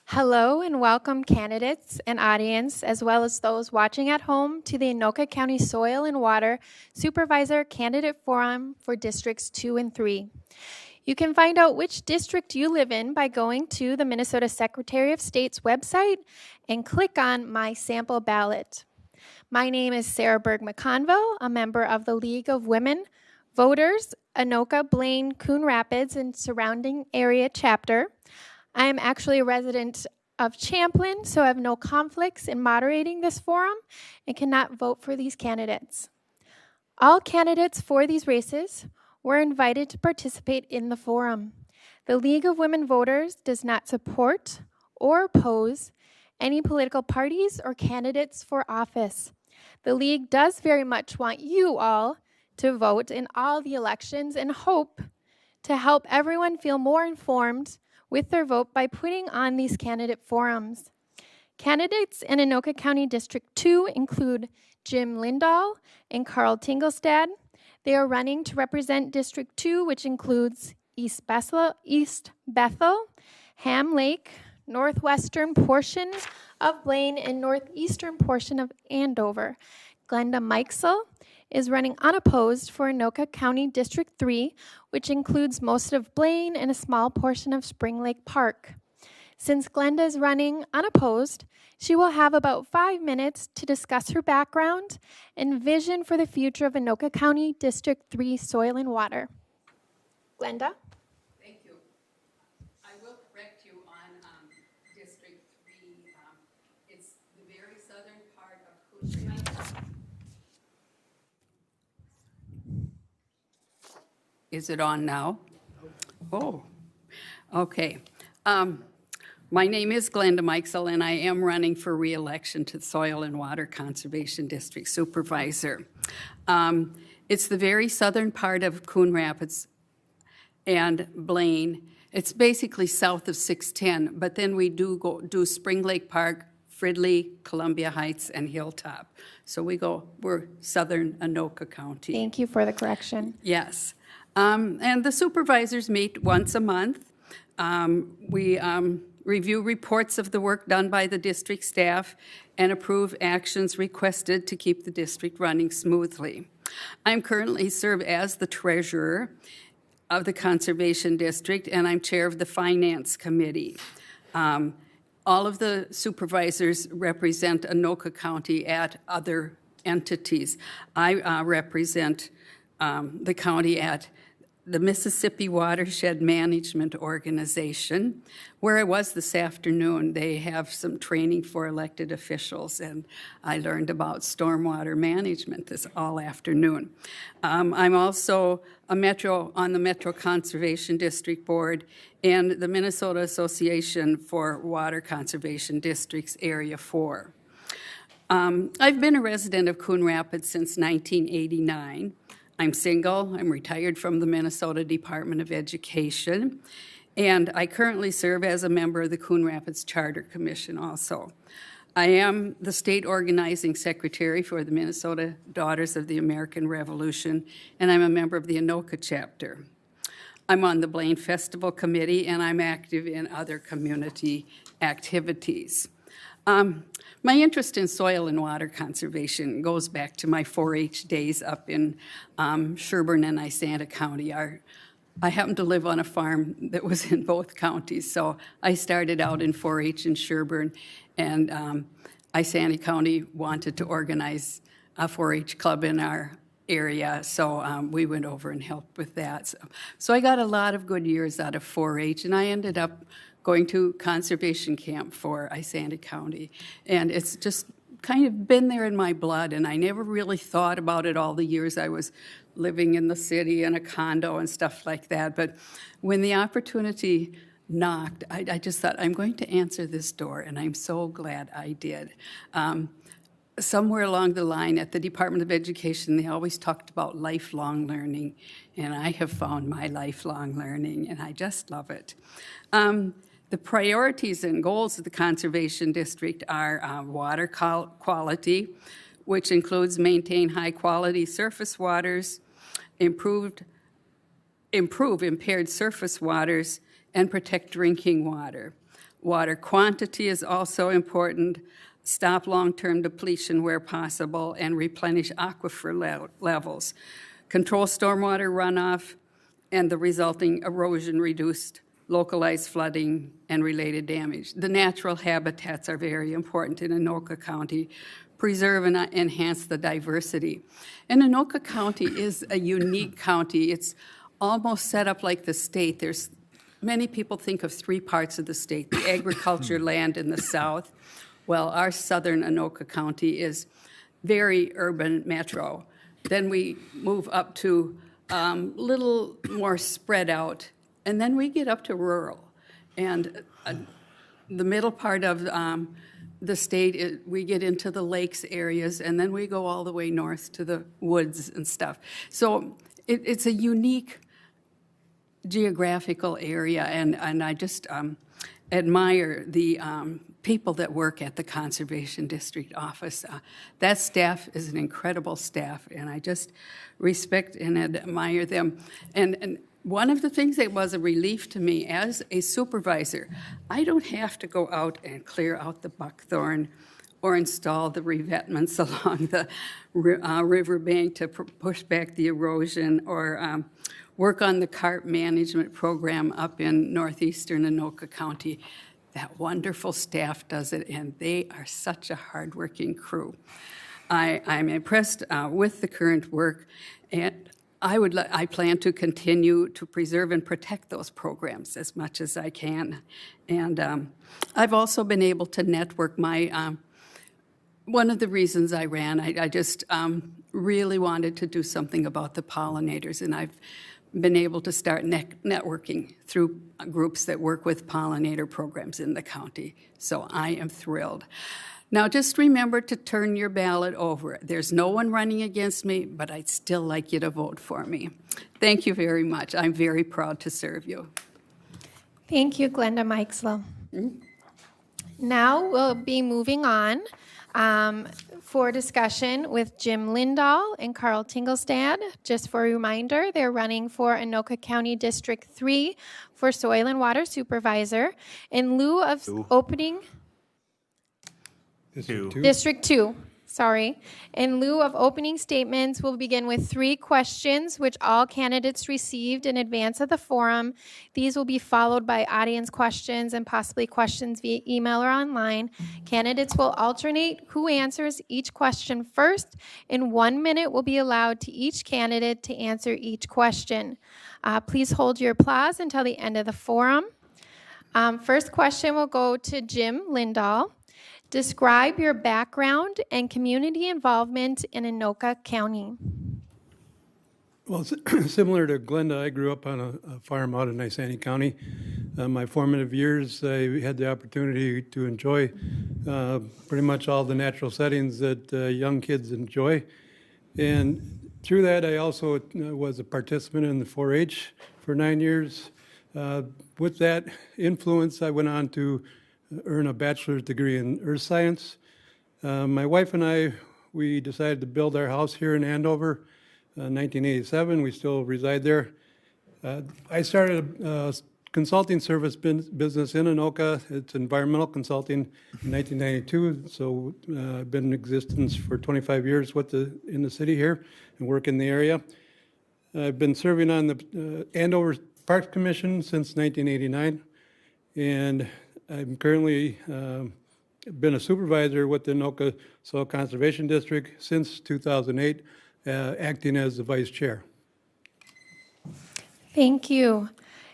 Hello and welcome candidates and audience, as well as those watching at home, to the Anoka County Soil and Water Supervisor Candidate Forum for Districts 2 and 3. You can find out which district you live in by going to the Minnesota Secretary of State's website and click on My Sample Ballot. My name is Sarah Berg-McConville, a member of the League of Women Voters, Anoka, Blaine, Coon Rapids, and surrounding area chapter. I am actually a resident of Champlin, so I have no conflicts in moderating this forum and cannot vote for these candidates. All candidates for these races were invited to participate in the forum. The League of Women Voters does not support or oppose any political parties or candidates for office. The League does very much want you all to vote in all the elections and hope to help everyone feel more informed with their vote by putting on these candidate forums. Candidates in Anoka County District 2 include Jim Lindahl and Karl Tinglestad. They are running to represent District 2, which includes East Bethel, Ham Lake, northwestern portion of Blaine, and northeastern portion of Andover. Glenda Meixell is running unopposed for Anoka County District 3, which includes most of Blaine and a small portion of Spring Lake Park. Since Glenda is running unopposed, she will have about 5 minutes to discuss her background and vision for the future of Anoka County District 3 Soil and Water. Glenda? Thank you. I will correct you on District 3. It's the very southern part of Coon Rapids. Is it on now? Oh, okay. My name is Glenda Meixell, and I am running for re-election to the Soil and Water Conservation District Supervisor. It's the very southern part of Coon Rapids and Blaine. It's basically south of 610, but then we do Spring Lake Park, Fridley, Columbia Heights, and Hilltop. So we're southern Anoka County. Thank you for the correction. Yes. And the supervisors meet once a month. We review reports of the work done by the district staff and approve actions requested to keep the district running smoothly. I'm currently serve as the treasurer of the Conservation District, and I'm chair of the Finance Committee. All of the supervisors represent Anoka County at other entities. I represent the county at the Mississippi Watershed Management Organization, where I was this afternoon. They have some training for elected officials, and I learned about stormwater management this all afternoon. I'm also on the Metro Conservation District Board and the Minnesota Association for Water Conservation Districts Area 4. I've been a resident of Coon Rapids since 1989. I'm single. I'm retired from the Minnesota Department of Education, and I currently serve as a member of the Coon Rapids Charter Commission also. I am the state organizing secretary for the Minnesota Daughters of the American Revolution, and I'm a member of the Anoka chapter. I'm on the Blaine Festival Committee, and I'm active in other community activities. My interest in soil and water conservation goes back to my 4-H days up in Sherburne and Isanta County. I happen to live on a farm that was in both counties, so I started out in 4-H in Sherburne, and Isanta County wanted to organize a 4-H club in our area, so we went over and helped with that. So I got a lot of good years out of 4-H, and I ended up going to conservation camp for Isanta County. And it's just kind of been there in my blood, and I never really thought about it all the years I was living in the city in a condo and stuff like that. But when the opportunity knocked, I just thought, I'm going to answer this door, and I'm so glad I did. Somewhere along the line at the Department of Education, they always talked about lifelong learning, and I have found my lifelong learning, and I just love it. The priorities and goals of the Conservation District are water quality, which includes maintain high-quality surface waters, improve impaired surface waters, and protect drinking water. Water quantity is also important. Stop long-term depletion where possible and replenish aquifer levels. Control stormwater runoff and the resulting erosion, reduced localized flooding and related damage. The natural habitats are very important in Anoka County. Preserve and enhance the diversity. And Anoka County is a unique county. It's almost set up like the state. There's many people think of three parts of the state: the agriculture land in the south. Well, our southern Anoka County is very urban metro. Then we move up to little more spread out, and then we get up to rural. And the middle part of the state, we get into the lakes areas, and then we go all the way north to the woods and stuff. So it's a unique geographical area, and I just admire the people that work at the Conservation District office. That staff is an incredible staff, and I just respect and admire them. And one of the things that was a relief to me as a supervisor, I don't have to go out and clear out the buckthorn or install the revetments along the riverbank to push back the erosion, or work on the carp management program up in northeastern Anoka County. That wonderful staff does it, and they are such a hardworking crew. I'm impressed with the current work, and I plan to continue to preserve and protect those programs as much as I can. And I've also been able to network my, one of the reasons I ran, I just really wanted to do something about the pollinators, and I've been able to start networking through groups that work with pollinator programs in the county. So I am thrilled. Now, just remember to turn your ballot over. There's no one running against me, but I'd still like you to vote for me. Thank you very much. I'm very proud to serve you. Thank you, Glenda Meixell. Now we'll be moving on for discussion with Jim Lindahl and Karl Tinglestad. Just for a reminder, they're running for Anoka County District 3 for Soil and Water Supervisor. In lieu of opening... District 2, sorry. In lieu of opening statements, we'll begin with 3 questions, which all candidates received in advance of the forum. These will be followed by audience questions and possibly questions via email or online. Candidates will alternate who answers each question first. In 1 minute will be allowed to each candidate to answer each question. Please hold your applause until the end of the forum. First question will go to Jim Lindahl. Describe your background and community involvement in Anoka County. Well, similar to Glenda, I grew up on a farm out in Nisani County. My formative years, I had the opportunity to enjoy pretty much all the natural settings that young kids enjoy. And through that, I also was a participant in the 4-H for 9 years. With that influence, I went on to earn a bachelor's degree in earth science. My wife and I, we decided to build our house here in Andover. 1987, we still reside there. I started a consulting service business in Anoka. It's environmental consulting in 1992, so I've been in existence for 25 years in the city here and work in the area. I've been serving on the Andover Parks Commission since 1989, and I'm currently been a supervisor with the Anoka Soil Conservation District since 2008, acting as the vice chair. Thank you.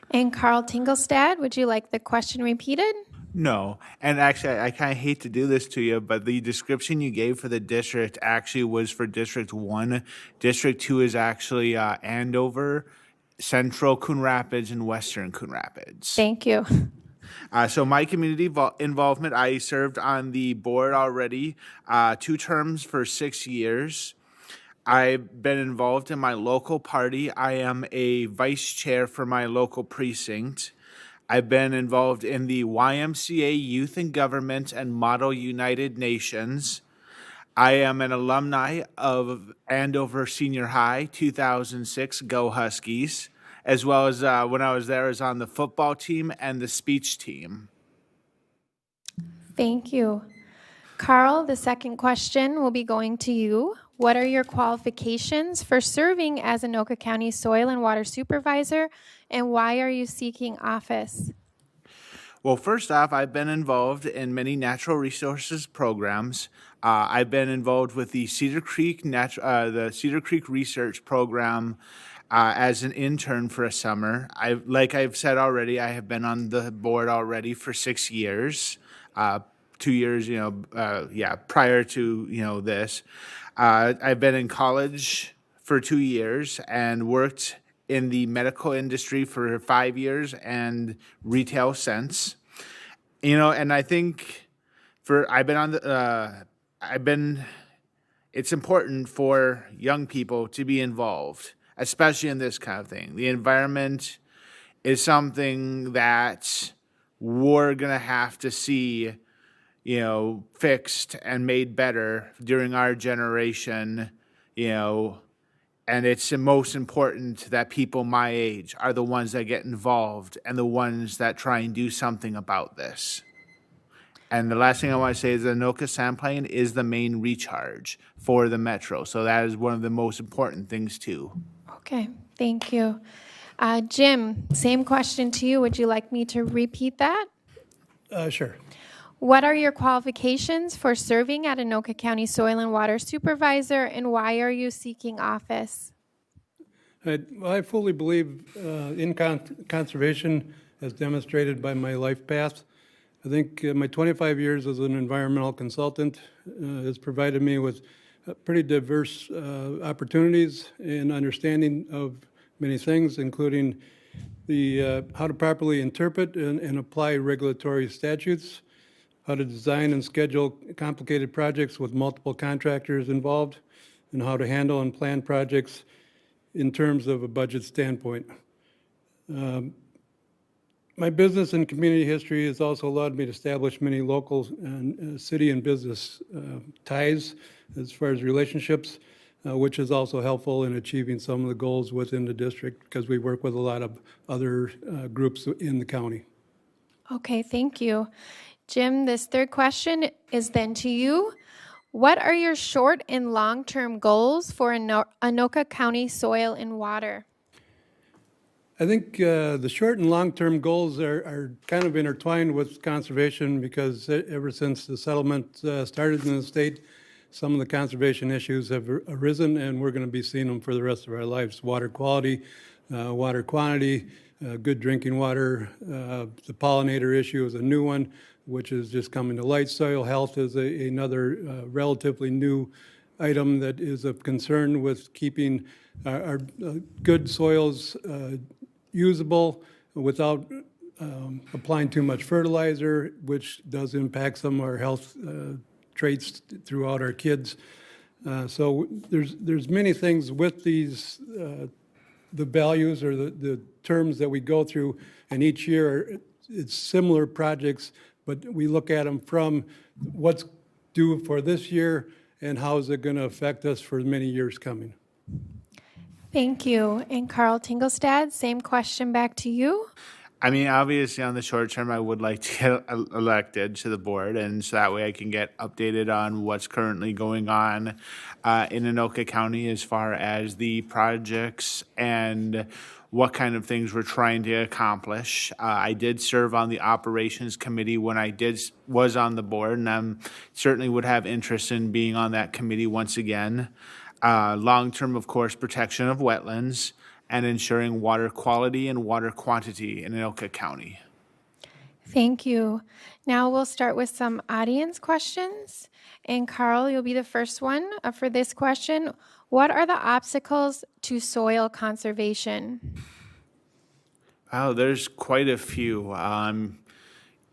And Karl Tinglestad, would you like the question repeated? No. And actually, I kind of hate to do this to you, but the description you gave for the district actually was for District 1. District 2 is actually Andover, Central Coon Rapids, and Western Coon Rapids. Thank you. So my community involvement, I served on the board already, 2 terms for 6 years. I've been involved in my local party. I am a vice chair for my local precinct. I've been involved in the YMCA Youth in Government and Model United Nations. I am an alumni of Andover Senior High, 2006, Go Huskies, as well as when I was there, I was on the football team and the speech team. Thank you. Karl, the second question will be going to you. What are your qualifications for serving as Anoka County Soil and Water Supervisor, and why are you seeking office? Well, first off, I've been involved in many natural resources programs. I've been involved with the Cedar Creek Research Program as an intern for a summer. Like I've said already, I have been on the board already for 6 years. 2 years, prior to this. I've been in college for 2 years and worked in the medical industry for 5 years and retail since. And I think it's important for young people to be involved, especially in this kind of thing. The environment is something that we're going to have to see, fixed and made better during our generation, and it's the most important that people my age are the ones that get involved and the ones that try and do something about this. And the last thing I want to say is the Anoka sand plane is the main recharge for the metro. So that is one of the most important things too. Okay, thank you. Jim, same question to you. Would you like me to repeat that? Sure. What are your qualifications for serving at Anoka County Soil and Water Supervisor, and why are you seeking office? I fully believe in conservation as demonstrated by my life path. I think my 25 years as an environmental consultant has provided me with pretty diverse opportunities and understanding of many things, including the how to properly interpret and apply regulatory statutes, how to design and schedule complicated projects with multiple contractors involved, and how to handle and plan projects in terms of a budget standpoint. My business and community history has also allowed me to establish many local and city and business ties as far as relationships, which is also helpful in achieving some of the goals within the district because we work with a lot of other groups in the county. Okay, thank you. Jim, this third question is then to you. What are your short and long-term goals for Anoka County Soil and Water? I think the short and long-term goals are kind of intertwined with conservation because ever since the settlement started in the state, some of the conservation issues have arisen, and we're going to be seeing them for the rest of our lives. Water quality, water quantity, good drinking water. The pollinator issue is a new one, which is just coming to light. Soil health is another relatively new item that is of concern with keeping our good soils usable without applying too much fertilizer, which does impact some of our health traits throughout our kids. So there's many things with these, the values or the terms that we go through, and each year it's similar projects, but we look at them from what's due for this year and how is it going to affect us for many years coming. Thank you. And Karl Tinglestad, same question back to you. I mean, obviously, on the short term, I would like to get elected to the board, and so that way I can get updated on what's currently going on in Anoka County as far as the projects and what kind of things we're trying to accomplish. I did serve on the operations committee when I was on the board, and I certainly would have interest in being on that committee once again. Long-term, of course, protection of wetlands and ensuring water quality and water quantity in Anoka County. Thank you. Now we'll start with some audience questions. And Karl, you'll be the first one for this question. What are the obstacles to soil conservation? Oh, there's quite a few.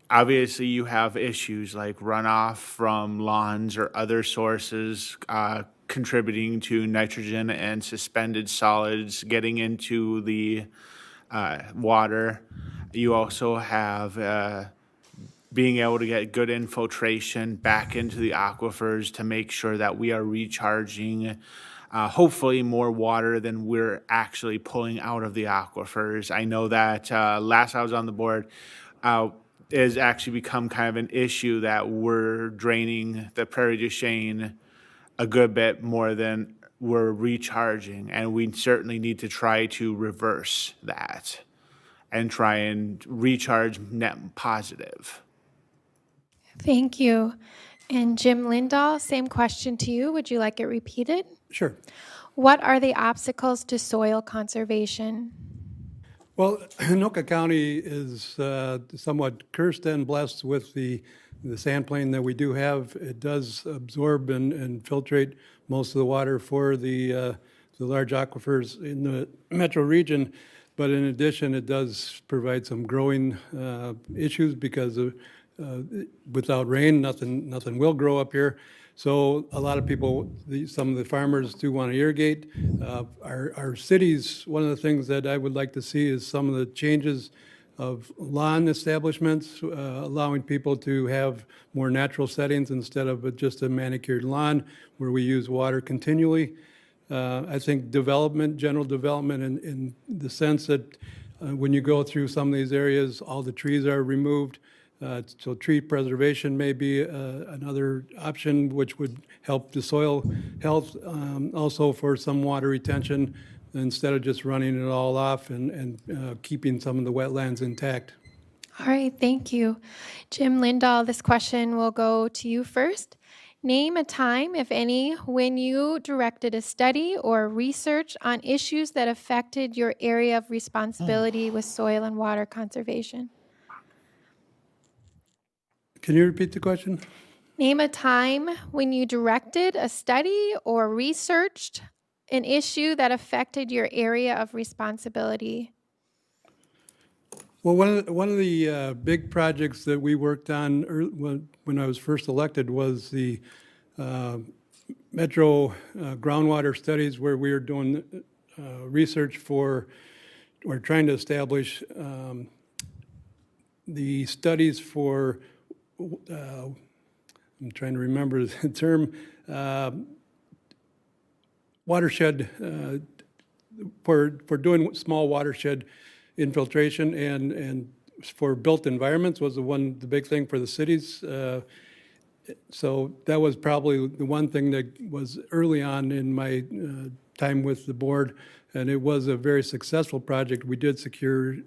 Obviously, you have issues like runoff from lawns or other sources contributing to nitrogen and suspended solids getting into the water. You also have being able to get good infiltration back into the aquifers to make sure that we are recharging hopefully more water than we're actually pulling out of the aquifers. I know that last I was on the board, is actually become kind of an issue that we're draining the Prairie du Chien a good bit more than we're recharging, and we certainly need to try to reverse that and try and recharge net positive. Thank you. And Jim Lindahl, same question to you. Would you like it repeated? Sure. What are the obstacles to soil conservation? Well, Anoka County is somewhat cursed and blessed with the sand plain that we do have. It does absorb and filtrate most of the water for the large aquifers in the metro region. But in addition, it does provide some growing issues because of, without rain, nothing will grow up here. So a lot of people, some of the farmers do want to irrigate. Our cities, one of the things that I would like to see is some of the changes of lawn establishments, allowing people to have more natural settings instead of just a manicured lawn where we use water continually. I think general development in the sense that when you go through some of these areas, all the trees are removed. So tree preservation may be another option, which would help the soil health. Also for some water retention, instead of just running it all off and keeping some of the wetlands intact. All right, thank you. Jim Lindahl, this question will go to you first. Name a time, if any, when you directed a study or research on issues that affected your area of responsibility with soil and water conservation. Can you repeat the question? Name a time when you directed a study or researched an issue that affected your area of responsibility. Well, one of the big projects that we worked on when I was first elected was the metro groundwater studies, where we were doing research for, or trying to establish the studies for, I'm trying to remember the term, watershed, for doing small watershed infiltration and for built environments was the big thing for the cities. So that was probably the one thing that was early on in my time with the board, and it was a very successful project. We did secure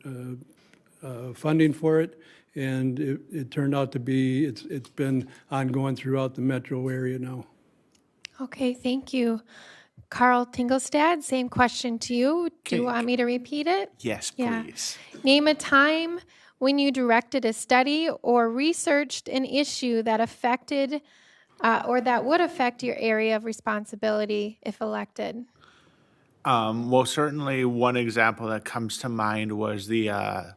funding for it, and it turned out to be, it's been ongoing throughout the metro area now. Okay, thank you. Karl Tinglestad, same question to you. Do you want me to repeat it? Yes, please. Yeah. Name a time when you directed a study or researched an issue that affected or that would affect your area of responsibility if elected. Well, certainly one example that comes to mind was the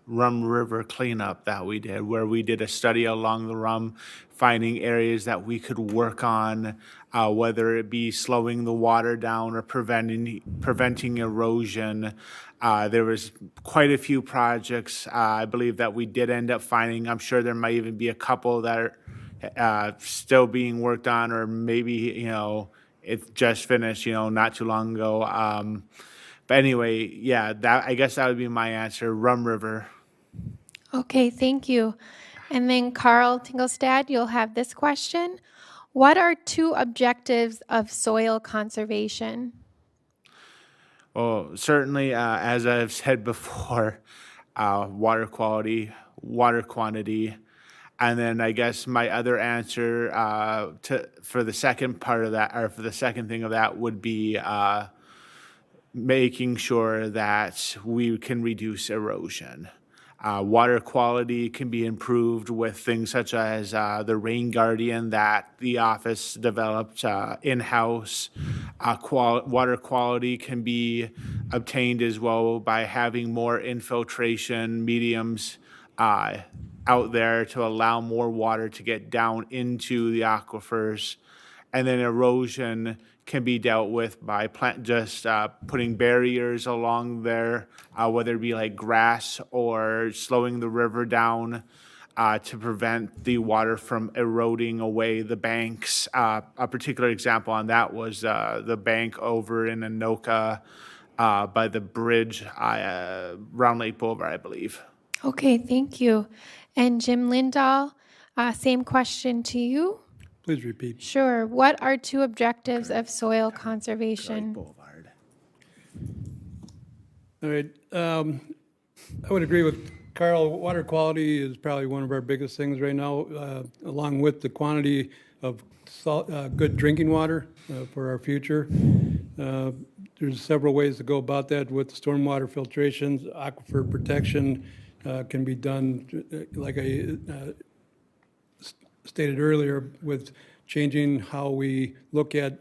Rum River cleanup that we did, where we did a study along the Rum, finding areas that we could work on, whether it be slowing the water down or preventing erosion. There was quite a few projects, I believe, that we did end up finding. I'm sure there might even be a couple that are still being worked on, or maybe, it just finished, not too long ago. But anyway, yeah, I guess that would be my answer, Rum River. Okay, thank you. And then Karl Tinglestad, you'll have this question. What are two objectives of soil conservation? Well, certainly, as I've said before, water quality, water quantity. And then I guess my other answer for the second part of that, or for the second thing of that, would be making sure that we can reduce erosion. Water quality can be improved with things such as the Rain Guardian that the office developed in-house. Water quality can be obtained as well by having more infiltration mediums out there to allow more water to get down into the aquifers. And then erosion can be dealt with by putting barriers along there, whether it be like grass or slowing the river down to prevent the water from eroding away the banks. A particular example on that was the bank over in Anoka by the bridge, Round Lake Boulevard, I believe. Okay, thank you. And Jim Lindahl, same question to you. Please repeat. Sure. What are two objectives of soil conservation? Boulevard. All right. I would agree with Karl. Water quality is probably one of our biggest things right now, along with the quantity of good drinking water for our future. There's several ways to go about that with stormwater filtrations. Aquifer protection can be done, like I stated earlier, with changing how we look at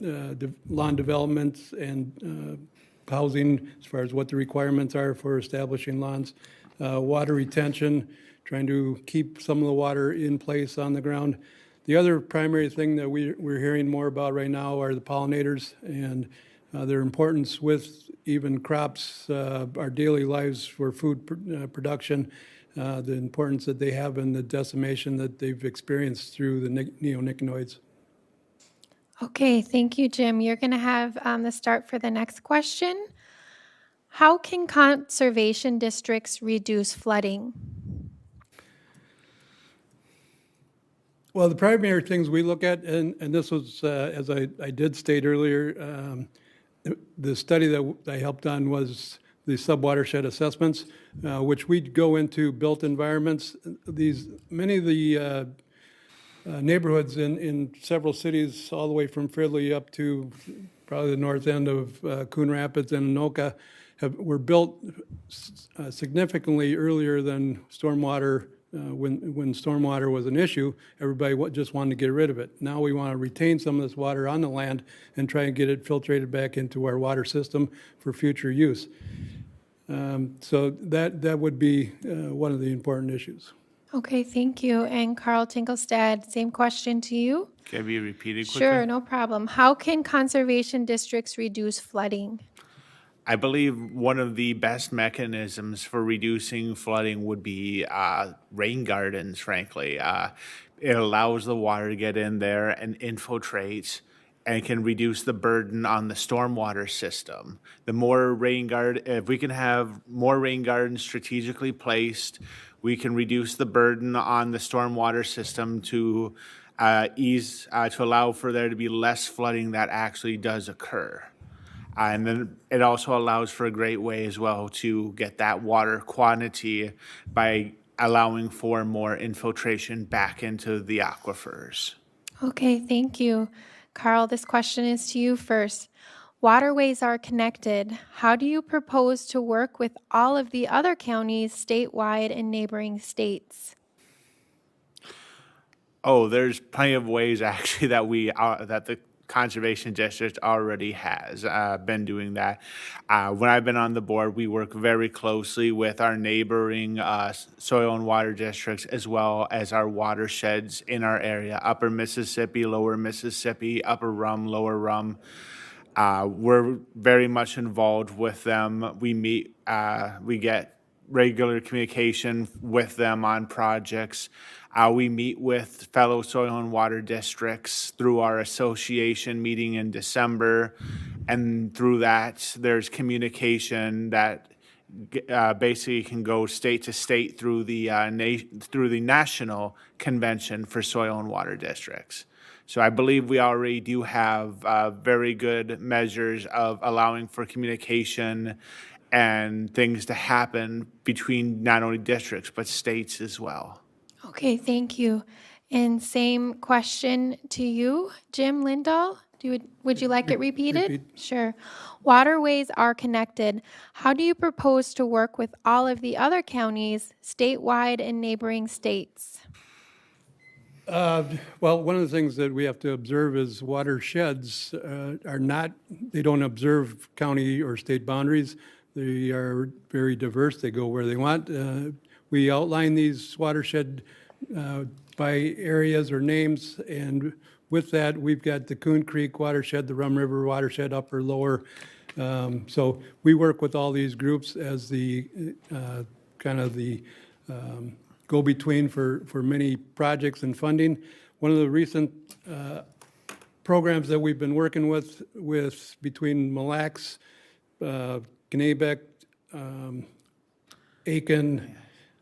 lawn developments and housing as far as what the requirements are for establishing lawns. Water retention, trying to keep some of the water in place on the ground. The other primary thing that we're hearing more about right now are the pollinators and their importance with even crops, our daily lives for food production, the importance that they have in the decimation that they've experienced through the neonicotinoids. Okay, thank you, Jim. You're going to have the start for the next question. How can conservation districts reduce flooding? Well, the primary things we look at, and this was, as I did state earlier, the study that I helped on was the subwatershed assessments, which we'd go into built environments. Many of the neighborhoods in several cities, all the way from Fridley up to probably the north end of Coon Rapids and Anoka, were built significantly earlier than stormwater. When stormwater was an issue, everybody just wanted to get rid of it. Now we want to retain some of this water on the land and try and get it filtrated back into our water system for future use. So that would be one of the important issues. Okay, thank you. And Karl Tinglestad, same question to you. Can it be repeated quickly? Sure, no problem. How can conservation districts reduce flooding? I believe one of the best mechanisms for reducing flooding would be rain gardens, frankly. It allows the water to get in there and infiltrate and can reduce the burden on the stormwater system. If we can have more rain gardens strategically placed, we can reduce the burden on the stormwater system to allow for there to be less flooding that actually does occur. And then it also allows for a great way as well to get that water quantity by allowing for more infiltration back into the aquifers. Okay, thank you. Karl, this question is to you first. Waterways are connected. How do you propose to work with all of the other counties statewide and neighboring states? Oh, there's plenty of ways actually that the Conservation District already has been doing that. When I've been on the board, we work very closely with our neighboring soil and water districts as well as our watersheds in our area, Upper Mississippi, Lower Mississippi, Upper Rum, Lower Rum. We're very much involved with them. We meet, we get regular communication with them on projects. We meet with fellow soil and water districts through our association meeting in December. And through that, there's communication that basically can go state to state through the National Convention for Soil and Water Districts. So I believe we already do have very good measures of allowing for communication and things to happen between not only districts, but states as well. Okay, thank you. And same question to you, Jim Lindahl. Would you like it repeated? Repeat. Sure. Waterways are connected. How do you propose to work with all of the other counties statewide and neighboring states? Well, one of the things that we have to observe is watersheds they don't observe county or state boundaries. They are very diverse. They go where they want. We outline these watershed by areas or names, and with that, we've got the Coon Creek watershed, the Rum River watershed, upper, lower. So we work with all these groups as the kind of the go-between for many projects and funding. One of the recent programs that we've been working with between Mille Lacs, Kanabec, Aiken,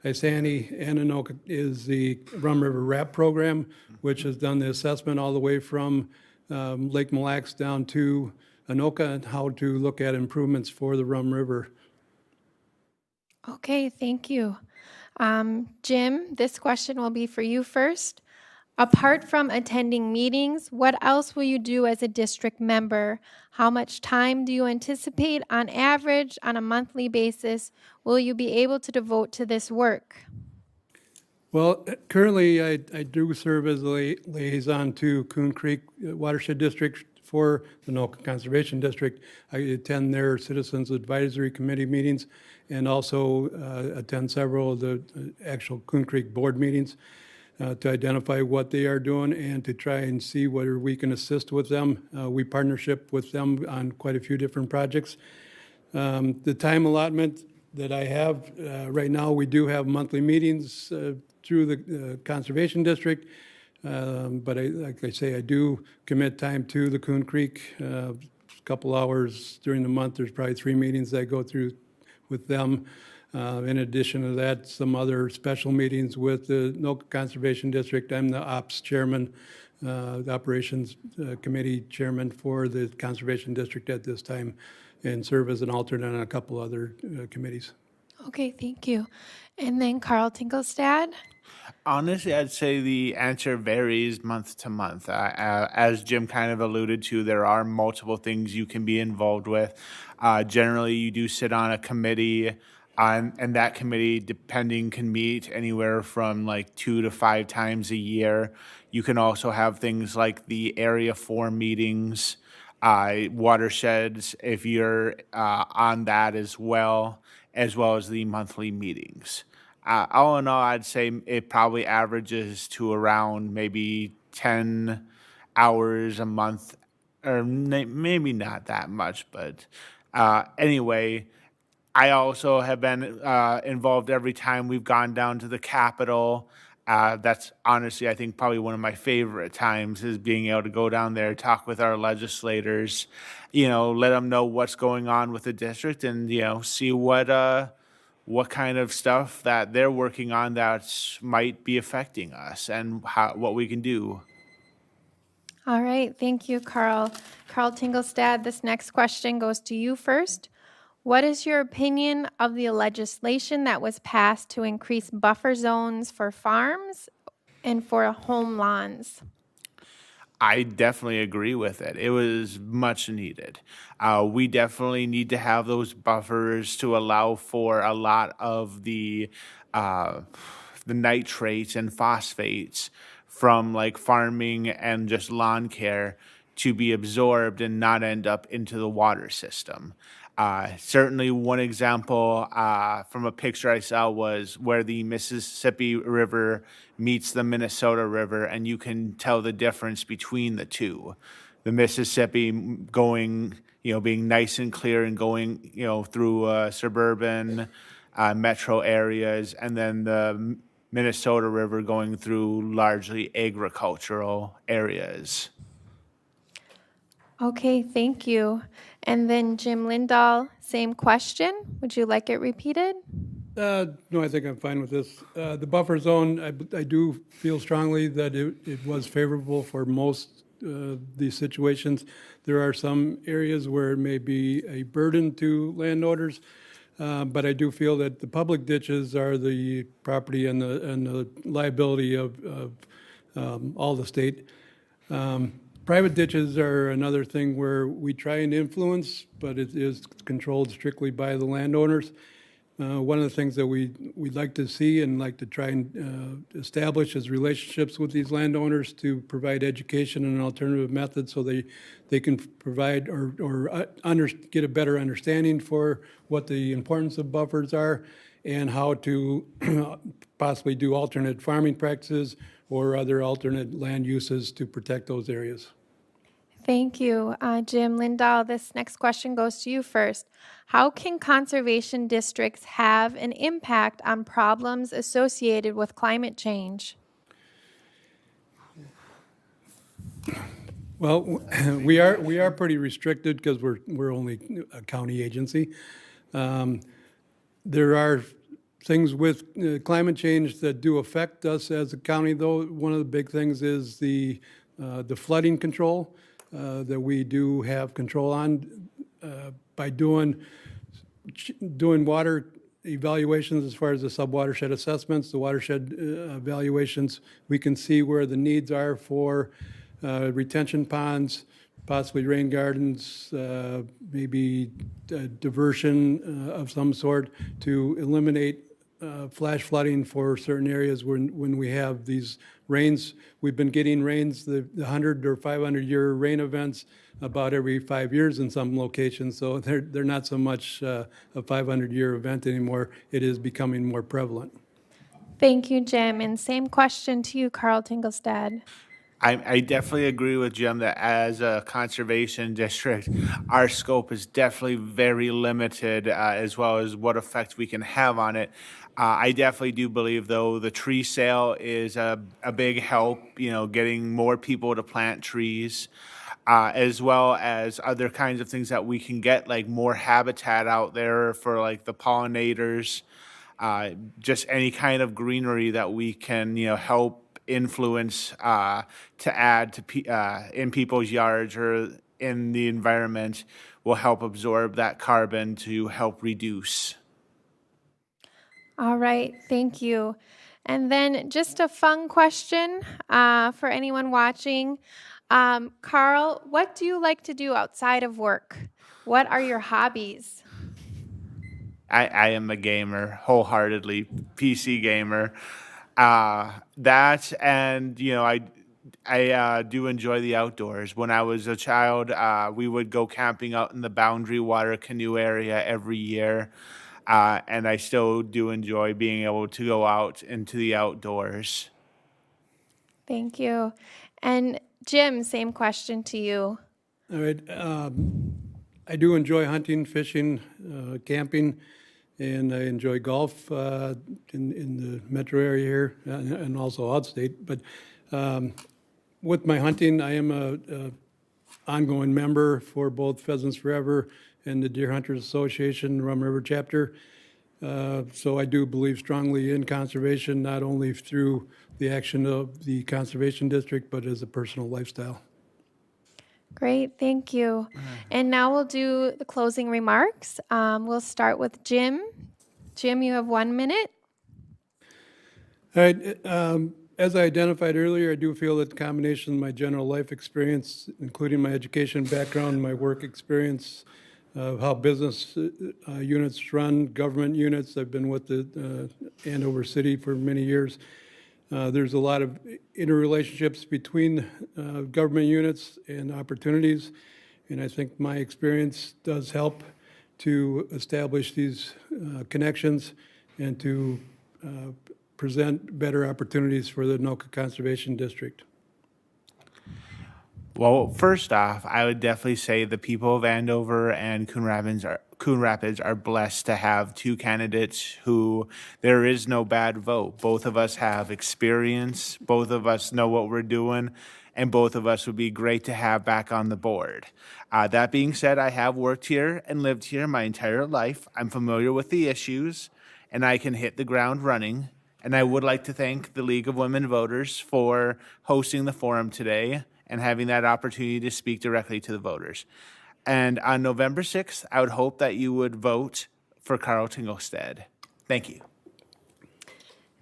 Isani and Anoka is the Rum River RAP program, which has done the assessment all the way from Lake Mille Lacs down to Anoka and how to look at improvements for the Rum River. Okay, thank you. Jim, this question will be for you first. Apart from attending meetings, what else will you do as a district member? How much time do you anticipate on average on a monthly basis will you be able to devote to this work? Well, currently, I do serve as a liaison to Coon Creek Watershed District for the Anoka Conservation District. I attend their Citizens Advisory Committee meetings and also attend several of the actual Coon Creek board meetings to identify what they are doing and to try and see whether we can assist with them. We partnership with them on quite a few different projects. The time allotment that I have right now, we do have monthly meetings through the Conservation District, but like I say, I do commit time to the Coon Creek. A couple hours during the month, there's probably 3 meetings that I go through with them. In addition to that, some other special meetings with the Anoka Conservation District. I'm the ops chairman, the operations committee chairman for the Conservation District at this time, and serve as an alternate on a couple other committees. Okay, thank you. And then Karl Tinglestad. Honestly, I'd say the answer varies month to month. As Jim kind of alluded to, there are multiple things you can be involved with. Generally, you do sit on a committee, and that committee, depending, can meet anywhere from like 2 to 5 times a year. You can also have things like the Area 4 meetings, watersheds, if you're on that as well as the monthly meetings. All in all, I'd say it probably averages to around maybe 10 hours a month, or maybe not that much, but anyway, I also have been involved every time we've gone down to the Capitol. That's honestly, I think, probably one of my favorite times is being able to go down there, talk with our legislators, let them know what's going on with the district and, see what kind of stuff that they're working on that might be affecting us and what we can do. All right, thank you, Karl. Karl Tinglestad, this next question goes to you first. What is your opinion of the legislation that was passed to increase buffer zones for farms and for home lawns? I definitely agree with it. It was much needed. We definitely need to have those buffers to allow for a lot of the nitrates and phosphates from like farming and just lawn care to be absorbed and not end up into the water system. Certainly one example from a picture I saw was where the Mississippi River meets the Minnesota River, and you can tell the difference between the two. The Mississippi going, being nice and clear and going, through suburban metro areas, and then the Minnesota River going through largely agricultural areas. Okay, thank you. And then Jim Lindahl, same question. Would you like it repeated? No, I think I'm fine with this. The buffer zone, I do feel strongly that it was favorable for most these situations. There are some areas where it may be a burden to landowners, but I do feel that the public ditches are the property and the liability of all the state. Private ditches are another thing where we try and influence, but it is controlled strictly by the landowners. One of the things that we'd like to see and like to try and establish is relationships with these landowners to provide education and alternative methods so they can provide or get a better understanding for what the importance of buffers are and how to possibly do alternate farming practices or other alternate land uses to protect those areas. Thank you, Jim Lindahl. This next question goes to you first. How can conservation districts have an impact on problems associated with climate change? Well, we are pretty restricted because we're only a county agency. There are things with climate change that do affect us as a county, though, one of the big things is the flooding control that we do have control on by doing water evaluations as far as the sub-watershed assessments, the watershed evaluations. We can see where the needs are for retention ponds, possibly rain gardens, maybe diversion of some sort to eliminate flash flooding for certain areas when we have these rains. We've been getting rains, the 100 or 500-year rain events about every 5 years in some locations, so they're not so much a 500-year event anymore. It is becoming more prevalent. Thank you, Jim. And same question to you, Karl Tinglestad. I definitely agree with Jim that as a conservation district, our scope is definitely very limited, as well as what effect we can have on it. I definitely do believe, though, the tree sale is a big help, getting more people to plant trees, as well as other kinds of things that we can get, like more habitat out there for like the pollinators, just any kind of greenery that we can, help influence to add to in people's yards or in the environment will help absorb that carbon to help reduce. All right, thank you. And then just a fun question for anyone watching. Karl, what do you like to do outside of work? What are your hobbies? I am a gamer, wholeheartedly PC gamer. That and I do enjoy the outdoors. When I was a child, we would go camping out in the Boundary Water Canoe area every year, and I still do enjoy being able to go out into the outdoors. Thank you. And Jim, same question to you. All right. I do enjoy hunting, fishing, camping, and I enjoy golf in the metro area here and also outstate. But with my hunting, I am a ongoing member for both Pheasants Forever and the Deer Hunters Association Rum River chapter. So I do believe strongly in conservation, not only through the action of the conservation district, but as a personal lifestyle. Great, thank you. And now we'll do the closing remarks. We'll start with Jim. Jim, you have 1 minute. All right. As I identified earlier, I do feel that the combination of my general life experience, including my education background, my work experience, how business units run, government units. I've been with the Andover City for many years. There's a lot of interrelationships between government units and opportunities, and I think my experience does help to establish these connections and to present better opportunities for the Anoka Conservation District. Well, first off, I would definitely say the people of Andover and Coon Rapids are blessed to have two candidates who there is no bad vote. Both of us have experience, both of us know what we're doing, and both of us would be great to have back on the board. That being said, I have worked here and lived here my entire life. I'm familiar with the issues, and I can hit the ground running. And I would like to thank the League of Women Voters for hosting the forum today and having that opportunity to speak directly to the voters. And on November 6th, I would hope that you would vote for Karl Tinglestad. Thank you.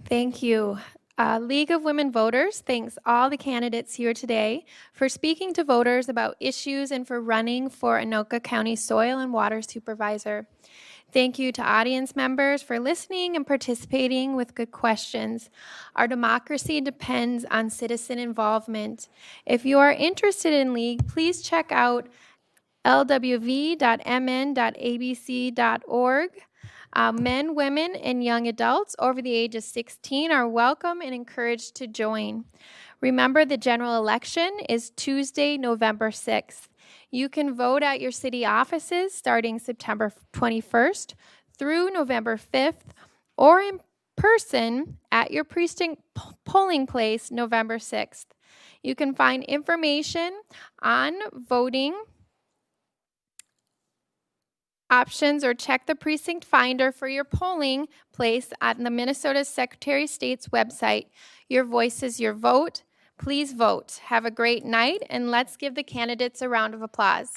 Thank you. League of Women Voters thanks all the candidates here today for speaking to voters about issues and for running for Anoka County Soil and Water Supervisor. Thank you to audience members for listening and participating with good questions. Our democracy depends on citizen involvement. If you are interested in League, please check out lwv.mn.abc.org. Men, women, and young adults over the age of 16 are welcome and encouraged to join. Remember, the general election is Tuesday, November 6th. You can vote at your city offices starting September 21st through November 5th, or in person at your precinct polling place November 6th. You can find information on voting options or check the precinct finder for your polling place on the Minnesota Secretary of State's website. Your voice is your vote. Please vote. Have a great night, and let's give the candidates a round of applause.